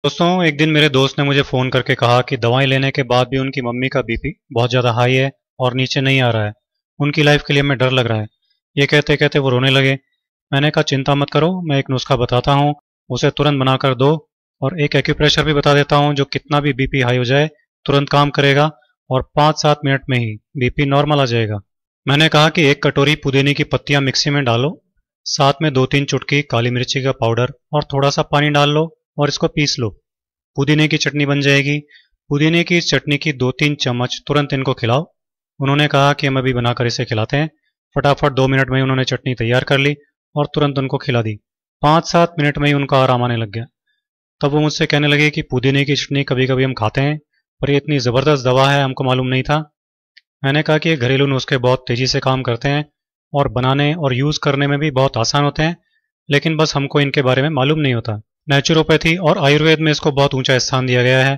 दोस्तों, एक दिन मेरे दोस्त ने मुझे फ़ोन करके कहा कि दवाई लेने के बाद भी उनकी मम्मी का बीपी बहुत ज़्यादा हाई है और नीचे नहीं आ रहा है। उनकी लाइफ के लिए हमें डर लग रहा है। ये कहते कहते वो रोने लगे। मैंने कहा चिंता मत करो, मैं एक नुस्खा बताता हूँ, उसे तुरंत बनाकर दो। और एक एक्यूप्रेशर भी बता देता हूँ जो कितना भी बीपी हाई हो जाए तुरंत काम करेगा और 5-7 मिनट में ही बीपी नॉर्मल आ जाएगा। मैंने कहा कि एक कटोरी पुदीने की पत्तियां मिक्सी में डालो, साथ में 2-3 चुटकी काली मिर्ची का पाउडर और थोड़ा सा पानी डाल लो और इसको पीस लो। पुदीने की चटनी बन जाएगी। पुदीने की चटनी की 2-3 चम्मच तुरंत इनको खिलाओ। उन्होंने कहा कि हम अभी बनाकर इसे खिलाते हैं। फटाफट 2 मिनट में ही उन्होंने चटनी तैयार कर ली और तुरंत उनको खिला दी। 5-7 मिनट में ही उनका आराम आने लग गया। तब वो मुझसे कहने लगे कि पुदीने की चटनी कभी कभी हम खाते हैं, पर ये इतनी ज़बरदस्त दवा है हमको मालूम नहीं था। मैंने कहा कि ये घरेलू नुस्खे बहुत तेज़ी से काम करते हैं और बनाने और यूज़ करने में भी बहुत आसान होते हैं, लेकिन बस हमको इनके बारे में मालूम नहीं होता। नेचुरोपैथी और आयुर्वेद में इसको बहुत ऊंचा स्थान दिया गया है।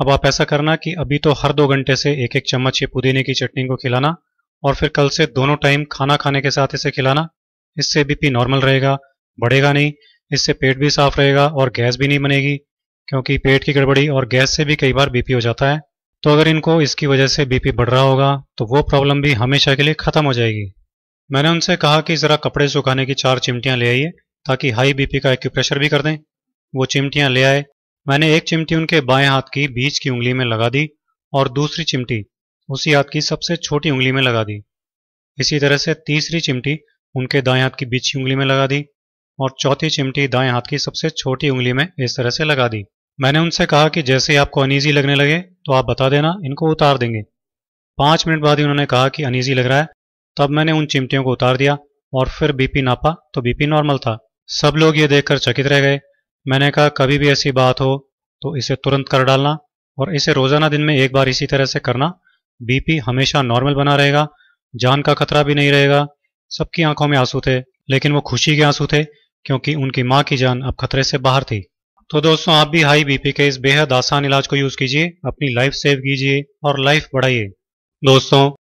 अब आप ऐसा करना कि अभी तो हर 2 घंटे से एक एक चम्मच ये पुदीने की चटनी को खिलाना और फिर कल से दोनों टाइम खाना खाने के साथ इसे खिलाना। इससे बीपी नॉर्मल रहेगा, बढ़ेगा नहीं। इससे पेट भी साफ रहेगा और गैस भी नहीं बनेगी, क्योंकि पेट की गड़बड़ी और गैस से भी कई बार बीपी हो जाता है। तो अगर इनको इसकी वजह से बीपी बढ़ रहा होगा तो वो प्रॉब्लम भी हमेशा के लिए ख़त्म हो जाएगी। मैंने उनसे कहा कि ज़रा कपड़े सुखाने की 4 चिमटियाँ ले आइए ताकि हाई बीपी का एक्यूप्रेशर भी कर दें। वो चिमटियाँ ले आए। मैंने एक चिमटी उनके बाएं हाथ की बीच की उंगली में लगा दी और दूसरी चिमटी उसी हाथ की सबसे छोटी उंगली में लगा दी। इसी तरह से तीसरी चिमटी उनके दाएं हाथ की बीच की उंगली में लगा दी और चौथी चिमटी दाएं हाथ की सबसे छोटी उंगली में इस तरह से लगा दी। मैंने उनसे कहा कि जैसे ही आपको अनईजी लगने लगे तो आप बता देना, इनको उतार देंगे। 5 मिनट बाद ही उन्होंने कहा कि अनईजी लग रहा है। तब मैंने उन चिमटियों को उतार दिया और फिर बीपी नापा तो बीपी नॉर्मल था। सब लोग ये देखकर चकित रह गए। मैंने कहा कभी भी ऐसी बात हो तो इसे तुरंत कर डालना और इसे रोजाना दिन में एक बार इसी तरह से करना। बीपी हमेशा नॉर्मल बना रहेगा, जान का खतरा भी नहीं रहेगा। सबकी आंखों में आंसू थे, लेकिन वो खुशी के आंसू थे, क्योंकि उनकी माँ की जान अब खतरे से बाहर थी। तो दोस्तों, आप भी हाई बीपी के इस बेहद आसान इलाज को यूज कीजिए, अपनी लाइफ सेव कीजिए और लाइफ बढ़ाइए। दोस्तों,